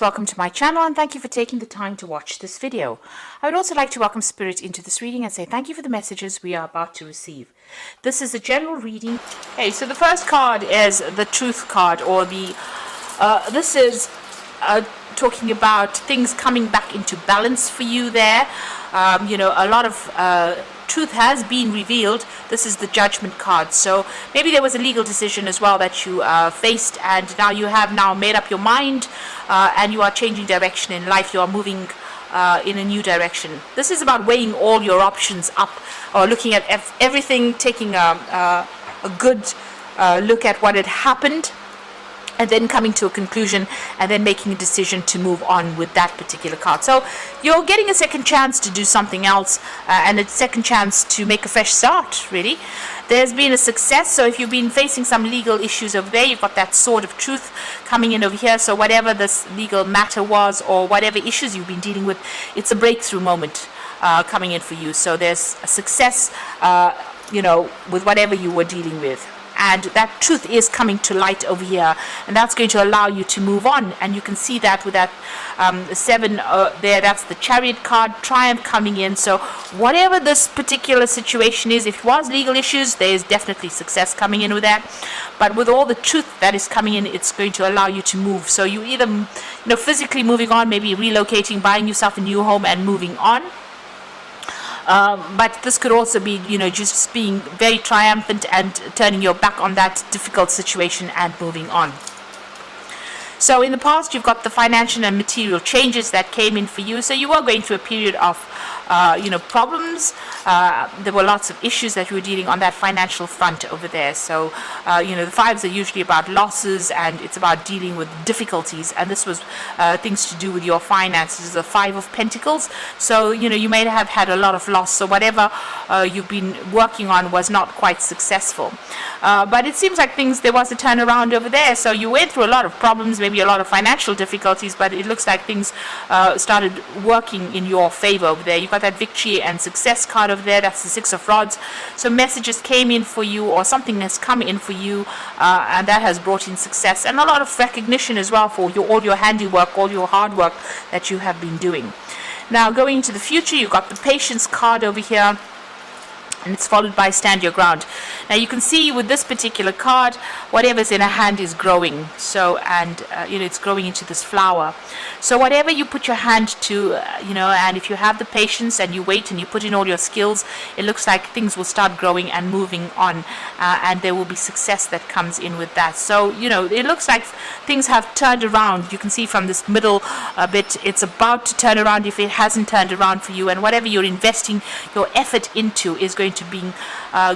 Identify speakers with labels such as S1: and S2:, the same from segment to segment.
S1: Welcome to my channel and thank you for taking the time to watch this video. I would also like to welcome Spirit into this reading and say thank you for the messages we are about to receive. This is a general reading. Okay, so the first card is the Truth card, or the this is talking about things coming back into balance for you there. A lot of truth has been revealed. This is the Judgment card. So maybe there was a legal decision as well that you faced, and now you have made up your mind, and you are changing direction in life. You are moving in a new direction. This is about weighing all your options up, or looking at everything, taking a good look at what had happened, and then coming to a conclusion, and then making a decision to move on with that particular card. So you're getting a second chance to do something else, and a second chance to make a fresh start, really. There's been a success, so if you've been facing some legal issues over there, you've got that Sword of Truth coming in over here. So whatever this legal matter was, or whatever issues you've been dealing with, it's a breakthrough moment coming in for you. So there's a success, with whatever you were dealing with. And that truth is coming to light over here, and that's going to allow you to move on. And you can see that with that 7 there, that's the Chariot card, Triumph coming in. So whatever this particular situation is, if it was legal issues, there is definitely success coming in with that. But with all the truth that is coming in, it's going to allow you to move. So you either physically moving on, maybe relocating, buying yourself a new home and moving on. But this could also be, just being very triumphant and turning your back on that difficult situation and moving on. So in the past, you've got the financial and material changes that came in for you. So you were going through a period of, problems. There were lots of issues that you were dealing on that financial front over there. So, the fives are usually about losses, and it's about dealing with difficulties. And this was things to do with your finances, the 5 of Pentacles. So, you may have had a lot of loss. So whatever you've been working on was not quite successful. But it seems like there was a turnaround over there. So you went through a lot of problems, maybe a lot of financial difficulties, but it looks like things started working in your favor over there. You've got that victory and success card over there. That's the 6 of Rods. So messages came in for you, or something has come in for you, and that has brought in success and a lot of recognition as well for all your handiwork, all your hard work that you have been doing. Now going into the future, you've got the Patience card over here, and it's followed by Stand Your Ground. Now you can see with this particular card, whatever's in a hand is growing. So, and it's growing into this flower. So whatever you put your hand to, and if you have the patience and you wait and you put in all your skills, it looks like things will start growing and moving on, and there will be success that comes in with that. So, it looks like things have turned around. You can see from this middle bit, it's about to turn around if it hasn't turned around for you, and whatever you're investing your effort into is going to be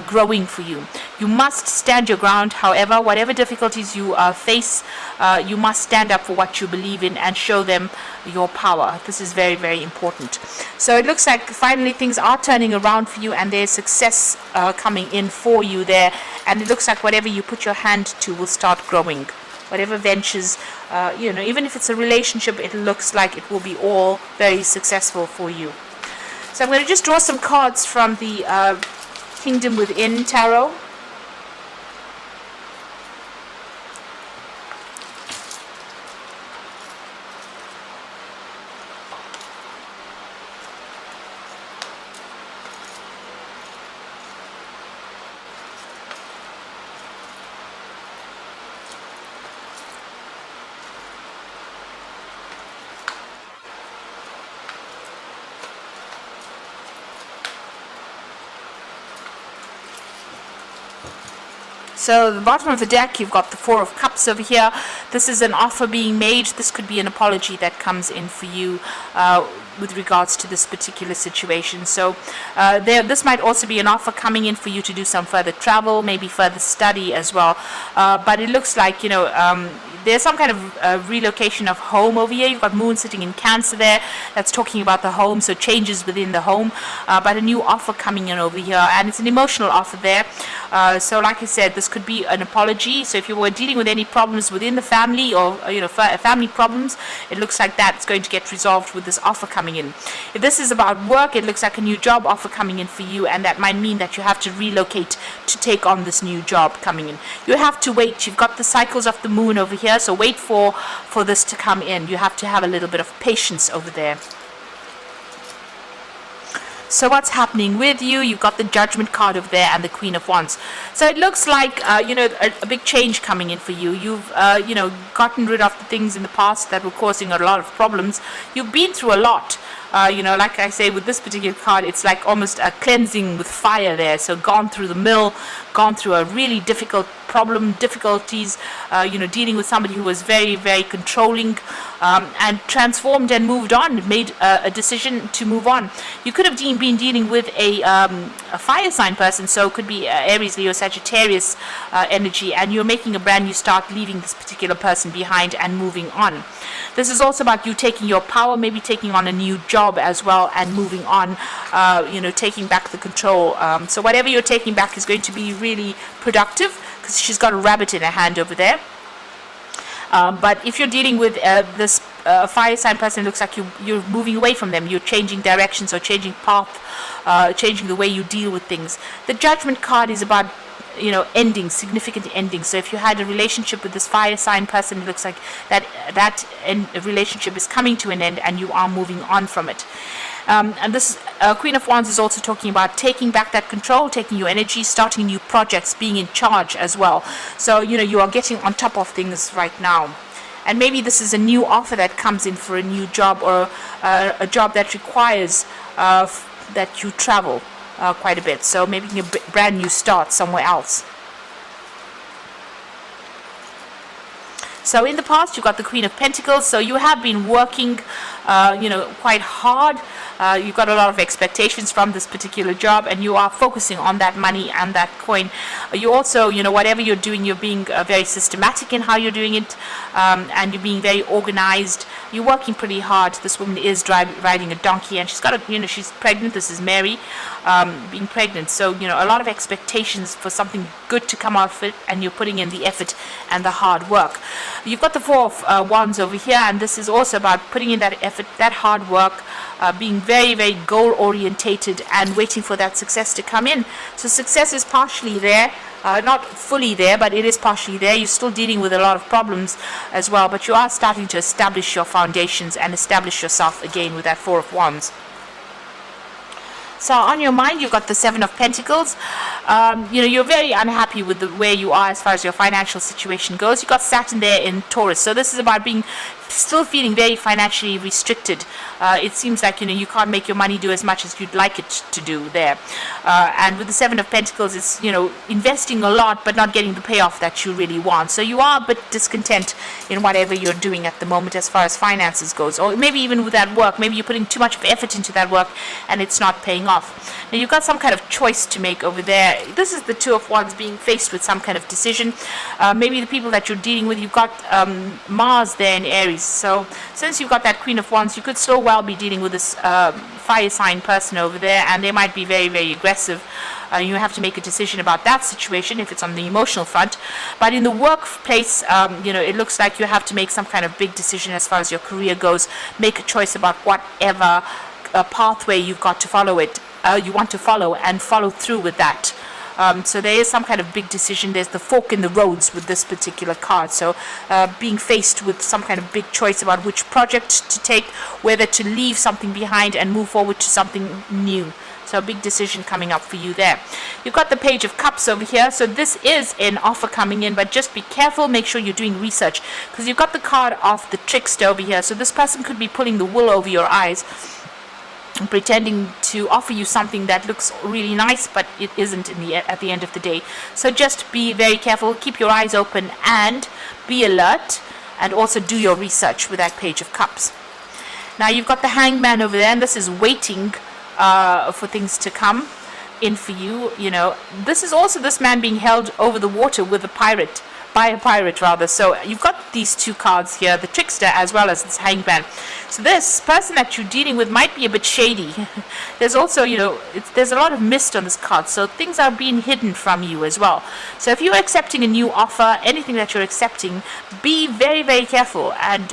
S1: growing for you. You must stand your ground. However, whatever difficulties you face, you must stand up for what you believe in and show them your power. This is very, very important. So it looks like finally things are turning around for you, and there's success coming in for you there, and it looks like whatever you put your hand to will start growing. Whatever ventures, even if it's a relationship, it looks like it will be all very successful for you. So I'm going to just draw some cards from the Kingdom Within Tarot. So the bottom of the deck, you've got the 4 of Cups over here. This is an offer being made. This could be an apology that comes in for you with regards to this particular situation. So this might also be an offer coming in for you to do some further travel, maybe further study as well. But it looks like, there's some kind of relocation of home over here. You've got Moon sitting in Cancer there. That's talking about the home, so changes within the home. But a new offer coming in over here, and it's an emotional offer there. So like I said, this could be an apology. So if you were dealing with any problems within the family, or family problems, it looks like that's going to get resolved with this offer coming coming in. If this is about work, it looks like a new job offer coming in for you, and that might mean that you have to relocate to take on this new job coming in. You have to wait. You've got the cycles of the moon over here, so wait for this to come in. You have to have a little bit of patience over there. So what's happening with you? You've got the Judgment card over there and the Queen of Wands. So it looks like, a big change coming in for you. You've, gotten rid of the things in the past that were causing a lot of problems. You've been through a lot. Like I say, with this particular card, it's like almost a cleansing with fire there. So gone through the mill, gone through a really difficult difficulties, dealing with somebody who was very, very controlling, and transformed and moved on, made a decision to move on. You could have been dealing with a fire sign person, so it could be Aries, Leo, Sagittarius energy, and you're making a brand new start, leaving this particular person behind and moving on. This is also about you taking your power, maybe taking on a new job as well and moving on, taking back the control. So whatever you're taking back is going to be really productive, because she's got a rabbit in her hand over there. But if you're dealing with this fire sign person, it looks like you're moving away from them. You're changing directions or changing path, changing the way you deal with things. The Judgment card is about ending, significant ending. So if you had a relationship with this fire sign person, it looks like that relationship is coming to an end and you are moving on from it. And this Queen of Wands is also talking about taking back that control, taking your energy, starting new projects, being in charge as well. So you are getting on top of things right now. And maybe this is a new offer that comes in for a new job, or a job that requires that you travel quite a bit. So maybe a brand new start somewhere else. So in the past, you've got the Queen of Pentacles. So you have been working, quite hard. You've got a lot of expectations from this particular job, and you are focusing on that money and that coin. You also, whatever you're doing, you're being very systematic in how you're doing it, and you're being very organized. You're working pretty hard. This woman is riding a donkey, and she's got she's pregnant. This is Mary, being pregnant. So, a lot of expectations for something good to come out of it, and you're putting in the effort and the hard work. You've got the Four of Wands over here, and this is also about putting in that effort, that hard work, being very, very goal-orientated and waiting for that success to come in. So success is partially there, not fully there, but it is partially there. You're still dealing with a lot of problems as well, but you are starting to establish your foundations and establish yourself again with that Four of Wands. So on your mind, you've got the Seven of Pentacles. You're very unhappy with where you are as far as your financial situation goes. You've got Saturn there in Taurus. So this is about being still feeling very financially restricted. It seems like you can't make your money do as much as you'd like it to do there. And with the Seven of Pentacles, it's investing a lot but not getting the payoff that you really want. So you are a bit discontent in whatever you're doing at the moment as far as finances goes, or maybe even with that work. Maybe you're putting too much effort into that work and it's not paying off. Now you've got some kind of choice to make over there. This is the Two of Wands being faced with some kind of decision. Maybe the people that you're dealing with, you've got Mars there in Aries. So since you've got that Queen of Wands, you could so well be dealing with this fire sign person over there, and they might be very, very aggressive. You have to make a decision about that situation if it's on the emotional front. But in the workplace, it looks like you have to make some kind of big decision as far as your career goes. Make a choice about whatever pathway you've got to follow you want to follow, and follow through with that. So there is some kind of big decision. There's the fork in the roads with this particular card. So being faced with some kind of big choice about which project to take, whether to leave something behind and move forward to something new. So a big decision coming up for you there. You've got the Page of Cups over here. So this is an offer coming in, but just be careful. Make sure you're doing research, because you've got the card of the Trickster over here. So this person could be pulling the wool over your eyes, pretending to offer you something that looks really nice, but it isn't at the end of the day. So just be very careful, keep your eyes open and be alert, and also do your research with that Page of Cups. Now you've got the Hangman over there, and this is waiting for things to come. in for you. This is also this man being held over the water with a pirate, by a pirate rather. So you've got these two cards here, the trickster as well as this hangman. So this person that you're dealing with might be a bit shady. There's also, there's a lot of mist on this card, so things are being hidden from you as well. So if you're accepting a new offer, anything that you're accepting, be very, very careful and,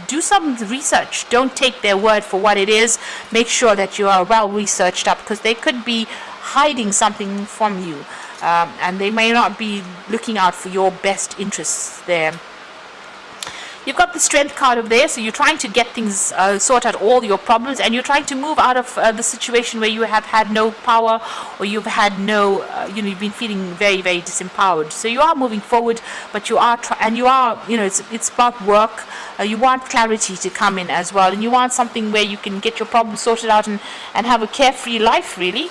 S1: do some research. Don't take their word for what it is. Make sure that you are well researched up, because they could be hiding something from you. And they may not be looking out for your best interests there. You've got the strength card over there, so you're trying to get things, sort out all your problems, and you're trying to move out of the situation where you have had no power, or you've had no, you've been feeling very, very disempowered. So you are moving forward, but you are, it's about work. You want clarity to come in as well, and you want something where you can get your problems sorted out and have a carefree life, really.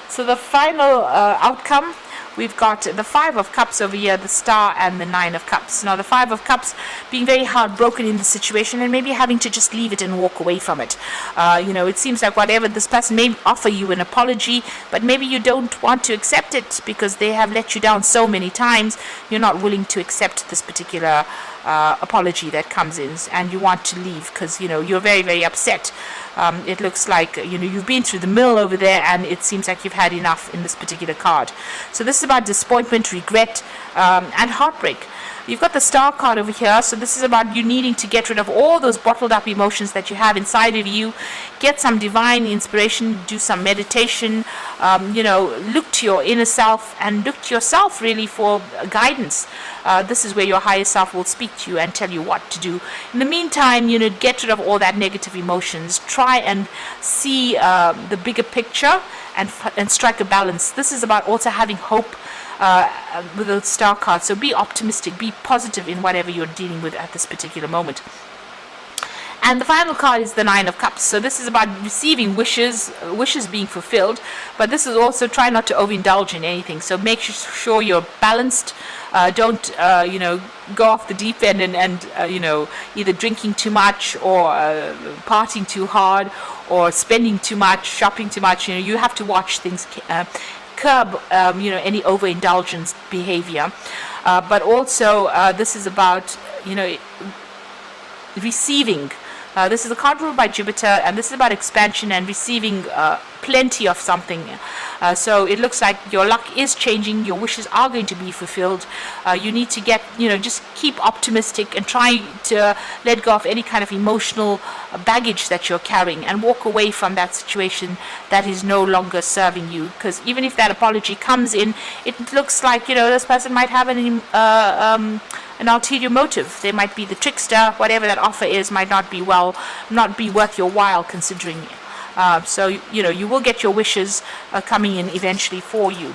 S1: So the final outcome, we've got the Five of Cups over here, the Star, and the Nine of Cups. Now the Five of Cups being very heartbroken in the situation and maybe having to just leave it and walk away from it. It seems like whatever this person may offer you an apology, but maybe you don't want to accept it because they have let you down so many times. You're not willing to accept this particular apology that comes in, and you want to leave because you're very, very upset. It looks like you've been through the mill over there, and it seems like you've had enough in this particular card. So this is about disappointment, regret, and heartbreak. You've got the Star card over here, so this is about you needing to get rid of all those bottled up emotions that you have inside of you. Get some divine inspiration, do some meditation, look to your inner self and look to yourself really for guidance. This is where your higher self will speak to you and tell you what to do. In the meantime, get rid of all that negative emotions. Try and see the bigger picture and strike a balance. This is about also having hope with the Star card. So be optimistic, be positive in whatever you're dealing with at this particular moment. And the final card is the Nine of Cups. So this is about receiving wishes being fulfilled, but this is also try not to overindulge in anything. So make sure you're balanced. Don't go off the deep end and either drinking too much or partying too hard or spending too much, shopping too much. You have to watch things. Curb any overindulgence behavior, but also this is about receiving. This is a card ruled by Jupiter, and this is about expansion and receiving plenty of something. So it looks like your luck is changing. Your wishes are going to be fulfilled. You need to get, just keep optimistic and try to let go of any kind of emotional baggage that you're carrying and walk away from that situation that is no longer serving you. Because even if that apology comes in, it looks like, this person might have an ulterior motive. They might be the trickster. Whatever that offer is might not be worth your while considering. So you will get your wishes coming in eventually for you,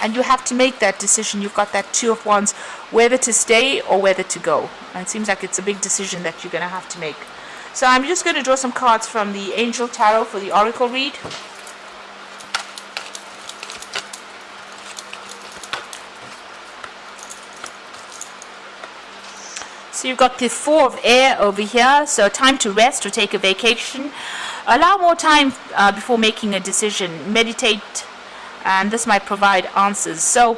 S1: and you have to make that decision. You've got that Two of Wands, whether to stay or whether to go, and it seems like it's a big decision that you're going to have to make. So I'm just going to draw some cards from the Angel Tarot for the Oracle read. So you've got the Four of Air over here, so time to rest or take a vacation. Allow more time before making a decision. Meditate, and this might provide answers. So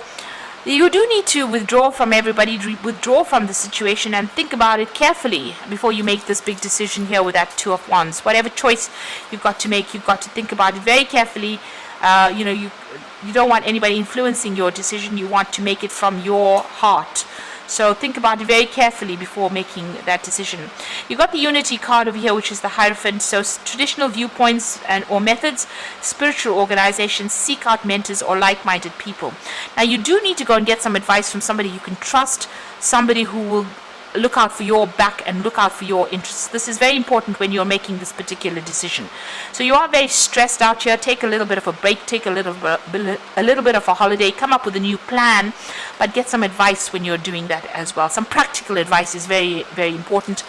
S1: you do need to withdraw from everybody, withdraw from the situation, and think about it carefully before you make this big decision here with that Two of Wands. Whatever choice you've got to make, you've got to think about it very carefully. You don't want anybody influencing your decision. You want to make it from your heart. So think about it very carefully before making that decision. You've got the Unity card over here, which is the Hierophant. So traditional viewpoints or methods, spiritual organizations, seek out mentors or like-minded people. Now you do need to go and get some advice from somebody you can trust, somebody who will look out for your back and look out for your interests. This is very important when you're making this particular decision. So you are very stressed out here. Take a little bit of a break, take a little bit of a holiday, come up with a new plan, but get some advice when you're doing that as well. Some practical advice is very, very important.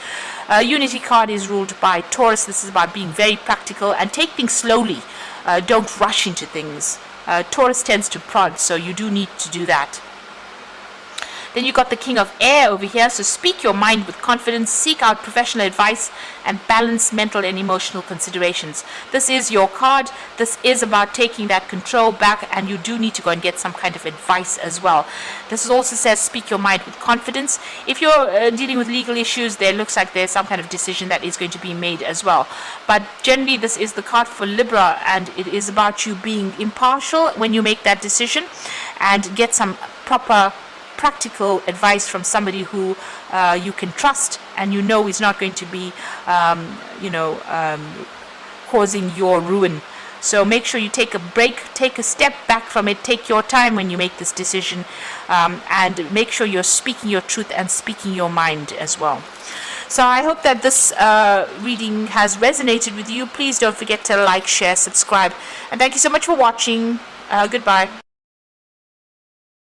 S1: Unity card is ruled by Taurus. This is about being very practical and take things slowly. Don't rush into things. Taurus tends to prod, so you do need to do that. Then you got the King of Air over here. So speak your mind with confidence, seek out professional advice, and balance mental and emotional considerations. This is your card. This is about taking that control back, and you do need to go and get some kind of advice as well. This also says speak your mind with confidence. If you're dealing with legal issues, there looks like there's some kind of decision that is going to be made as well. But generally, this is the card for Libra, and it is about you being impartial when you make that decision, and get some proper practical advice from somebody who you can trust, and you know is not going to be causing your ruin. So make sure you take a break, take a step back from it, take your time when you make this decision, and make sure you're speaking your truth and speaking your mind as well. So I hope that this reading has resonated with you. Please don't forget to like, share, subscribe, and thank you so much for watching. Goodbye.